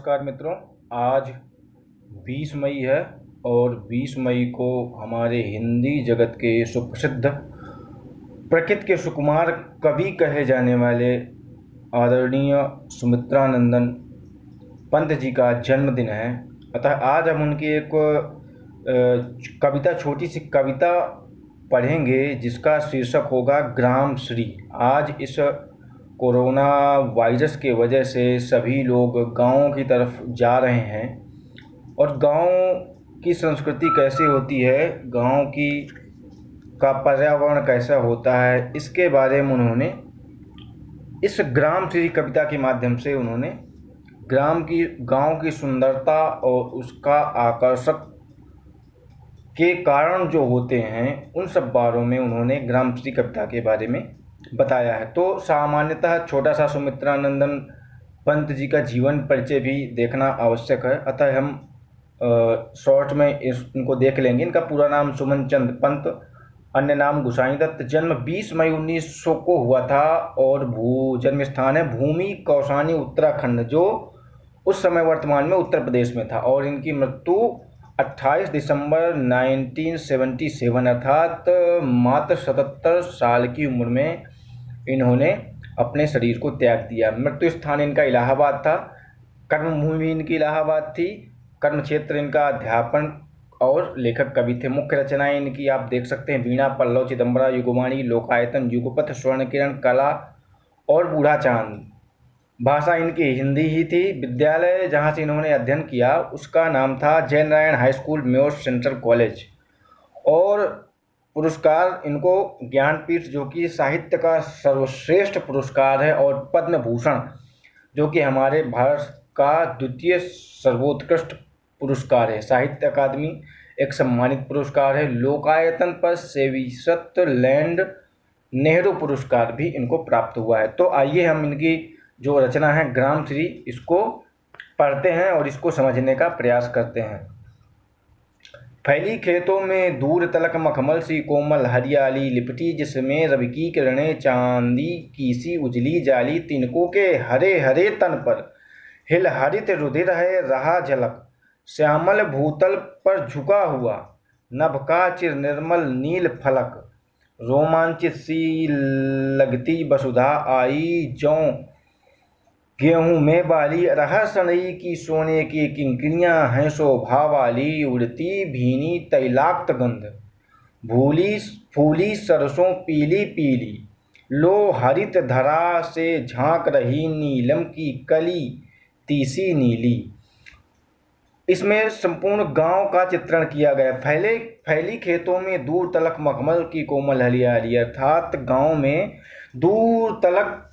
नमस्कार मित्रों, आज 20 मई है और 20 मई को हमारे हिंदी जगत के सुप्रसिद्ध प्रकृत के सुकुमार कवि कहे जाने वाले आदरणीय सुमित्रानंदन पंत जी का जन्मदिन है। अतः आज हम उनकी एक कविता, छोटी सी कविता पढ़ेंगे जिसका शीर्षक होगा ग्राम श्री। आज इस कोरोना वायरस के वजह से सभी लोग गाँव की तरफ जा रहे हैं और गाँव की संस्कृति कैसे होती है, गाँव की का पर्यावरण कैसा होता है, इसके बारे में उन्होंने इस ग्राम श्री कविता के माध्यम से उन्होंने गाँव की सुंदरता और उसका आकर्षक के कारण जो होते हैं उन सब बारों में उन्होंने ग्राम श्री कविता के बारे में बताया है। तो सामान्यतः छोटा सा सुमित्रानंदन पंत जी का जीवन परिचय भी देखना आवश्यक है, अतः हम शॉर्ट में इनको देख लेंगे। इनका पूरा नाम सुमन चंद पंत, अन्य नाम गुसाई दत्त। जन्म 20 मई 1900 को हुआ था और जन्म स्थान है भूमि कौसानी उत्तराखंड, जो उस समय वर्तमान में उत्तर प्रदेश में था। और इनकी मृत्यु 28 दिसंबर 1977 अर्थात मात्र 77 साल की उम्र में इन्होंने अपने शरीर को त्याग दिया। मृत्यु स्थान इनका इलाहाबाद था, कर्मभूमि इनकी इलाहाबाद थी, कर्म क्षेत्र इनका अध्यापन और लेखक कवि थे। मुख्य रचनाएं इनकी आप देख सकते हैं वीणा, पल्लव, चिदंबरा, युगवाणी, लोकायतन, युगपथ, स्वर्ण किरण, कला और बूढ़ा चांद। भाषा इनकी हिंदी ही थी। विद्यालय जहाँ से इन्होंने अध्ययन किया उसका नाम था जय Narayan high school, more central college. और पुरस्कार इनको ज्ञानपीठ, जो कि साहित्य का सर्वश्रेष्ठ पुरस्कार है, और पद्म भूषण, जो कि हमारे भारत का द्वितीय सर्वोत्कृष्ट पुरस्कार है। साहित्य अकादमी एक सम्मानित पुरस्कार है। लोकायतन पर सेविसत-लैंड नेहरू पुरस्कार भी इनको प्राप्त हुआ है। तो आइए हम इनकी जो रचना है ग्राम श्री, इसको पढ़ते हैं और इसको समझने का प्रयास करते हैं। फैली खेतों में दूर तलक मखमल सी कोमल हरियाली लिपटी, जिसमें रवि की किरणें चांदी की सी उजली जाली। तिनकों के हरे हरे तन पर हिल हरित रुधिर है रहा झलक, श्यामल भूतल पर झुका हुआ नभ का चिर निर्मल नील फलक। रोमांचित सी लगती वसुधा आई ज्यों गेहूं में बाली, अरहर सनई की सोने की किंकिणियां हैं शोभा वाली। उड़ती भीनी तैलाक्त गंध भूली फूली सरसों पीली पीली, लो हरित धरा से झांक रही नीलम की कली तीसी नीली। इसमें संपूर्ण गांव का चित्रण किया गया। फैली खेतों में दूर तलक मखमल की कोमल हरियाली, अर्थात गांव में दूर तलक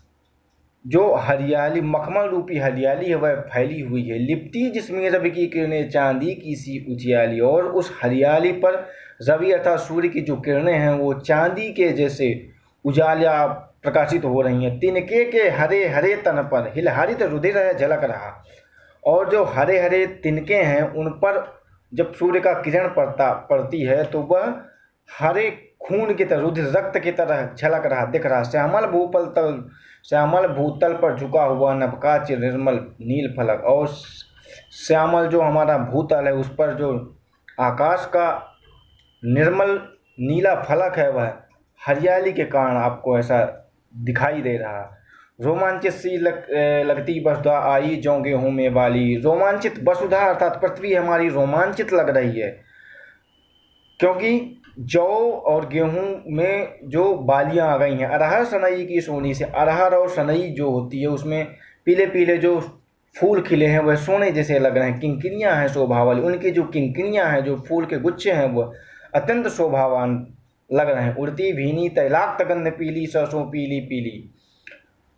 जो हरियाली, मखमल रूपी हरियाली है, वह फैली हुई है। लिपटी जिसमें रवि की किरणें चांदी की सी उजियाली, और उस हरियाली पर रवि अर्थात सूर्य की जो किरणें हैं वो चांदी के जैसे उजाला प्रकाशित हो रही हैं। तिनके के हरे हरे तन पर हिल हरित रुधिर है झलक रहा, और जो हरे हरे तिनके हैं उन पर जब सूर्य का किरण पड़ती है तो वह हरे खून की तरह, रुधिर रक्त की तरह झलक रहा, दिख रहा। श्यामल भूतल पर झुका हुआ नभ का चिर निर्मल नील फलक, और श्यामल जो हमारा भूतल है उस पर जो आकाश का निर्मल नीला फलक है वह हरियाली के कारण आपको ऐसा दिखाई दे रहा। रोमांचित सी लगती वसुधा आई ज्यों गेहूं में बाली। रोमांचित वसुधा अर्थात पृथ्वी हमारी रोमांचित लग रही है, क्योंकि जौ और गेहूं में जो बालियां आ गई हैं। अरहर सनई की सोनी से, अरहर और सनई जो होती है उसमें पीले पीले जो फूल खिले हैं वह सोने जैसे लग रहे हैं। किंकिणियां हैं शोभा वाली, उनकी जो किंकिणियां हैं, जो फूल के गुच्छे हैं, वह अत्यंत शोभावान लग रहे हैं। उड़ती भीनी तैलाक्त गंध पीली सरसों पीली पीली,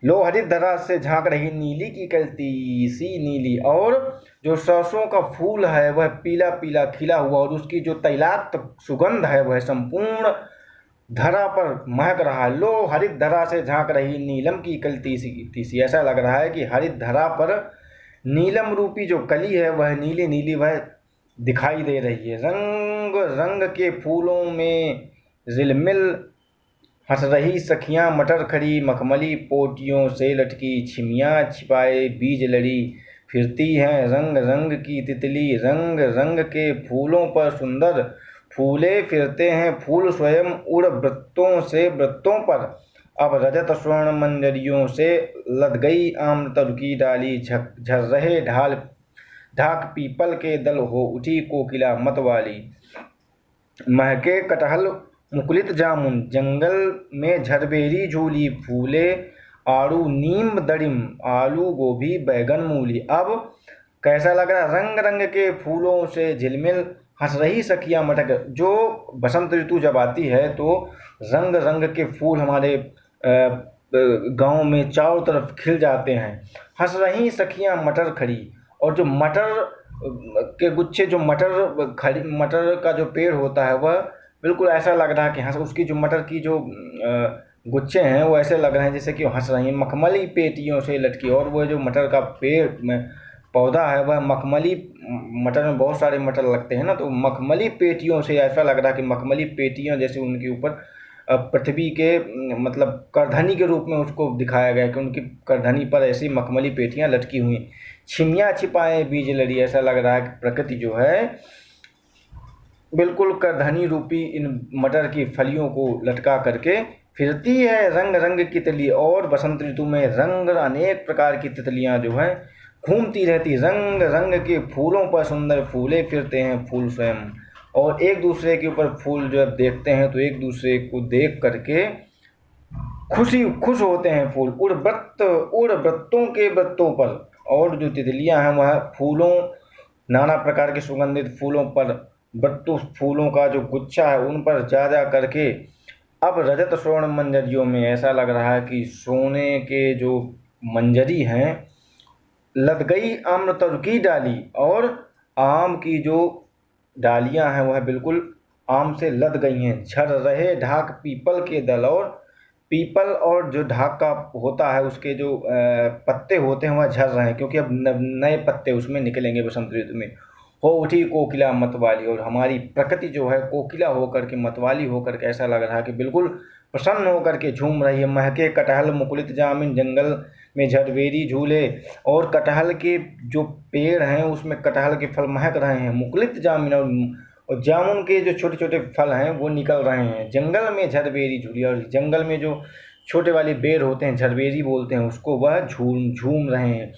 लो हरित धरा से झांक रही नीली की कलती सी नीली, और जो सरसों का फूल है वह पीला पीला खिला हुआ, और उसकी जो तैलाक्त सुगंध है वह संपूर्ण धरा पर महक रहा है। लो हरित धरा से झांक रही नीलम की कलती सी, ऐसा लग रहा है कि हरित धरा पर नीलम रूपी जो कली है वह नीली नीली वह दिखाई दे रही है। रंग रंग के फूलों में रिलमिल हंस रही सखियां, मटर खड़ी मखमली पोटियों से लटकी छिमियां छिपाए बीज लड़ी। फिरती हैं रंग रंग की तितली, रंग रंग के फूलों पर सुंदर फूले फिरते हैं फूल स्वयं उड़ वृत्तों से वृत्तों पर। अब रजत स्वर्ण मंजरियों से लद गई आम्र तरु की डाली, झर रहे ढाल ढाक पीपल के दल, हो उठी कोकिला मतवाली। महके कटहल मुकुलित जामुन, जंगल में झरबेरी झूली, फूले आड़ू नीम दड़िम, आलू गोभी बैगन मूली। अब कैसा लग रहा है? रंग रंग के फूलों से झिलमिल हंस रही सखियां मटक। जो बसंत ऋतु जब आती है तो रंग रंग के फूल हमारे गांव में चारों तरफ खिल जाते हैं। हंस रही सखियां मटर खड़ी, और जो मटर के गुच्छे, जो मटर का जो पेड़ होता है वह बिल्कुल ऐसा लग रहा है कि हंस, उसकी जो मटर की जो गुच्छे हैं वो ऐसे लग रहे हैं जैसे कि हंस रही हैं मखमली पेटियों से लटकी। और वो जो मटर का पेड़ में पौधा है वह मखमली, मटर में बहुत सारे मटर लगते हैं ना, तो मखमली पेटियों से ऐसा लग रहा है कि मखमली पेटियां जैसे उनके ऊपर पृथ्वी के मतलब करधनी के रूप में उसको दिखाया गया कि उनकी करधनी पर ऐसी मखमली पेटियां लटकी हुई। छिमियाँ छिपाए बीज लड़ी, ऐसा लग रहा है कि प्रकृति जो है बिल्कुल करधनी रूपी इन मटर की फलियों को लटका करके फिरती है रंग रंग की तितली। और बसंत ऋतु में रंग अनेक प्रकार की तितलियां जो है घूमती रहती, रंग रंग के फूलों पर सुंदर फूले फिरते हैं फूल स्वयं, और एक दूसरे के ऊपर फूल जब देखते हैं तो एक दूसरे को देख करके खुश होते हैं फूल। उड़ वृत्तों के वृत्तों पर, और जो तितलियां हैं वह फूलों, नाना प्रकार के सुगंधित फूलों पर, वृत्तों फूलों का जो गुच्छा है उन पर जा करके अब रजत स्वर्ण मंजरियों में, ऐसा लग रहा है कि सोने के जो मंजरी हैं लद गई आम्र तरु की डाली, और आम की जो डालियां हैं वह बिल्कुल आम से लद गई हैं। झड़ रहे ढाक पीपल के दल, और पीपल और जो ढाक का होता है उसके जो पत्ते होते हैं वह झड़ रहे हैं, क्योंकि अब नए पत्ते उसमें निकलेंगे बसंत ऋतु में। हो उठी कोकिला मतवाली, और हमारी प्रकृति जो है कोकिला होकर के, मतवाली होकर के ऐसा लग रहा है कि बिल्कुल प्रसन्न होकर के झूम रही है। महके कटहल मुकुलित जामिन, जंगल में झरबेरी झूले, और कटहल के जो पेड़ हैं उसमें कटहल के फल महक रहे हैं। मुकुलित जामिन, और जामुन के जो छोटे छोटे फल हैं वो निकल रहे हैं। जंगल में झरबेरी झूली, और जंगल में जो छोटे वाले बेर होते हैं झरबेरी बोलते हैं उसको, वह झूम रहे हैं।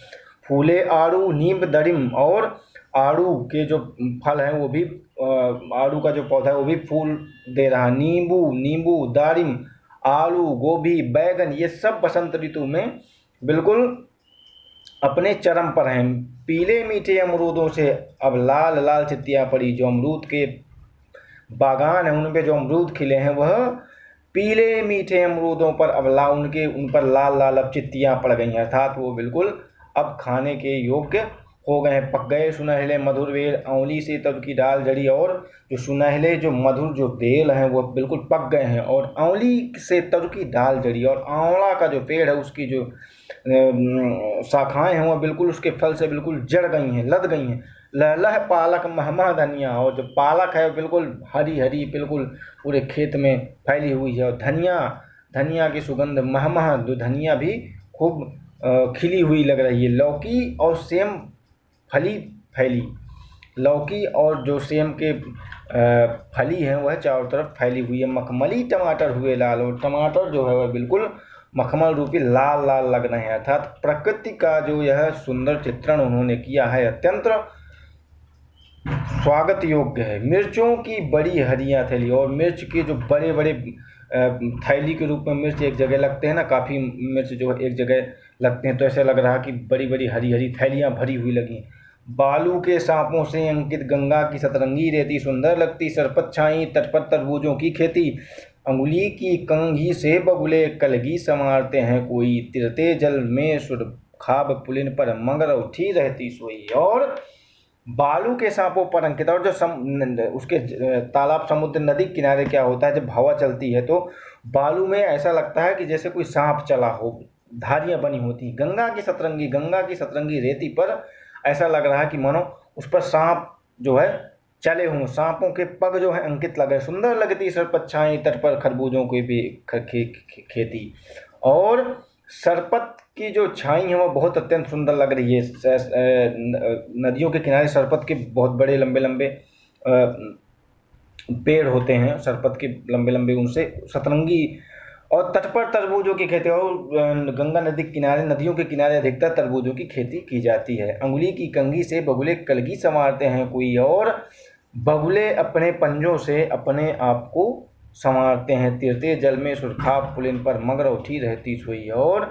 फूले आड़ू नीम दड़िम, और आड़ू के जो फल हैं वो भी, आड़ू का जो पौधा है वो भी फूल दे रहा है। नींबू दारिम, आलू गोभी बैगन, ये सब बसंत ऋतु में बिल्कुल अपने चरम पर हैं। पीले मीठे अमरूदों से अब लाल लाल चित्तियाँ पड़ी, जो अमरूद के बागान हैं उन पे जो अमरूद खिले हैं वह पीले मीठे अमरूदों पर अब उन पर लाल लाल अब चित्तियाँ पड़ गई हैं, अर्थात वो बिल्कुल अब खाने के योग्य हो गए हैं। पक गए सुनहले मधुर बेर, आंवली से तब की डाल जड़ी, और जो सुनहले जो मधुर जो बेल हैं वो बिल्कुल पक गए हैं, और आंवली से तब की डाल जड़ी, और आंवला का जो पेड़ है उसकी जो शाखाएं हैं वह बिल्कुल उसके फल से बिल्कुल जड़ गई हैं, लद गई हैं। लह पालक महमा धनिया, और जो पालक है बिल्कुल हरी हरी बिल्कुल पूरे खेत में फैली हुई है। और धनिया की सुगंध महमा, जो धनिया भी खूब खिली हुई लग रही है। लौकी और सेम फैली, लौकी और जो सेम के फली है वह चारों तरफ फैली हुई है। मखमली टमाटर हुए लाल, और टमाटर जो है वह बिल्कुल मखमल रूपी लाल लाल लग रहे हैं, अर्थात प्रकृति का जो यह सुंदर चित्रण उन्होंने किया है अत्यंत स्वागत योग्य है। मिर्चों की बड़ी हरियाँ थैली, और मिर्च के जो बड़े बड़े थैली के रूप में मिर्च एक जगह लगते हैं ना, काफ़ी मिर्च जो एक जगह लगते हैं, तो ऐसे लग रहा कि बड़ी बड़ी हरी हरी थैलियाँ भरी हुई लगी। बालू के सांपों से अंकित गंगा की सतरंगी रेती, सुंदर लगती सरपत छाई तट पर तरबूजों की खेती। अंगुली की कंघी से बगुले कलगी संवारते हैं कोई, तिरते जल में सुरखाब पुलिन पर मगर उठी रहती सोई। और बालू के सांपों पर अंकित, और जो उसके तालाब समुद्र नदी किनारे क्या होता है जब हवा चलती है तो बालू में ऐसा लगता है कि जैसे कोई सांप चला हो, धारियाँ बनी होती। गंगा की सतरंगी रेती पर ऐसा लग रहा है कि मानो उस पर सांप जो है चले हों, सांपों के पग जो है अंकित लग रहे। सुंदर लगती सरपत छाई तट पर खरबूजों की भी खेती, और सरपत की जो छाई है वो बहुत अत्यंत सुंदर लग रही है। नदियों के किनारे सरपत के बहुत बड़े लंबे लंबे पेड़ होते हैं, सरपत के लंबे लंबे, उनसे सतरंगी, और तट पर तरबूजों की खेती, और गंगा नदी के किनारे, नदियों के किनारे अधिकतर तरबूजों की खेती की जाती है। अंगुली की कंघी से बगुले कलगी संवारते हैं कोई, और बगुले अपने पंजों से अपने आप को संवारते हैं। तीरते जल में सुरखाब पुलिन पर मगर उठी रहती सोई। और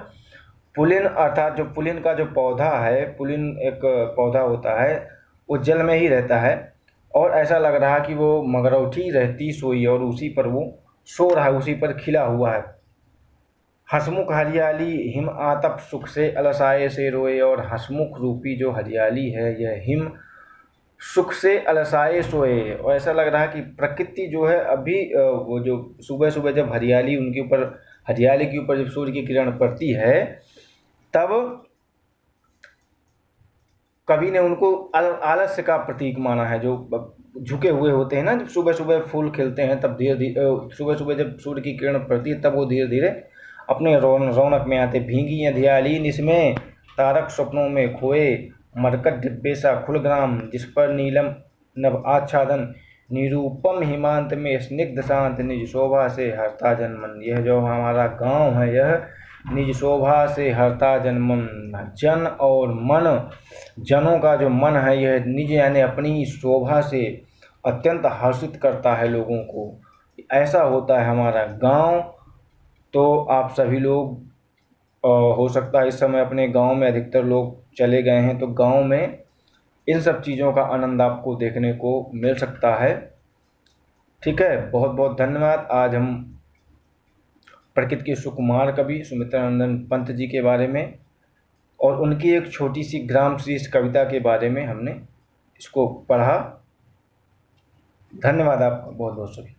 पुलिन अर्थात जो पुलिन का जो पौधा है, पुलिन एक पौधा होता है, वो जल में ही रहता है, और ऐसा लग रहा कि वो मगरौठी रहती सोई, और उसी पर वो सो रहा है, उसी पर खिला हुआ है। हसमुख हरियाली हिम आतप सुख से अलसाए से रोए। और हसमुख रूपी जो हरियाली है, यह हिम सुख से अलसाए सोए। और ऐसा लग रहा है कि प्रकृति जो है अभी वो जो सुबह सुबह जब हरियाली उनके ऊपर, हरियाली के ऊपर जब सूर्य की किरण पड़ती है, तब कवि ने उनको आलस्य का प्रतीक माना है। जो झुके हुए होते हैं ना, जब सुबह सुबह फूल खिलते हैं, तब धीरे धीरे सुबह सुबह जब सूर्य की किरण पड़ती है, तब वो धीरे धीरे अपने रौनक में आते। भीगी हरियाली इसमें तारक स्वप्नों में खोए, मरकट डिब्बे सा खुलग्राम जिस पर नीलम नभ आच्छादन, निरूपम हिमांत में स्निग्ध शांत निज शोभा से हरता जनमन। यह जो हमारा गांव है, यह निज शोभा से हरता जनमन। जन और मन, जनों का जो मन है, यह निज यानी अपनी शोभा से अत्यंत हर्षित करता है लोगों को। ऐसा होता है हमारा गांव। तो आप सभी लोग हो सकता है इस समय अपने गांव में अधिकतर लोग चले गए हैं, तो गांव में इन सब चीज़ों का आनंद आपको देखने को मिल सकता है। ठीक है, बहुत बहुत धन्यवाद। आज हम प्रकृति के सुकुमार कवि सुमित्रानंदन पंत जी के बारे में और उनकी एक छोटी सी ग्राम शीर्ष कविता के बारे में हमने इसको पढ़ा। धन्यवाद आपका बहुत बहुत सभी।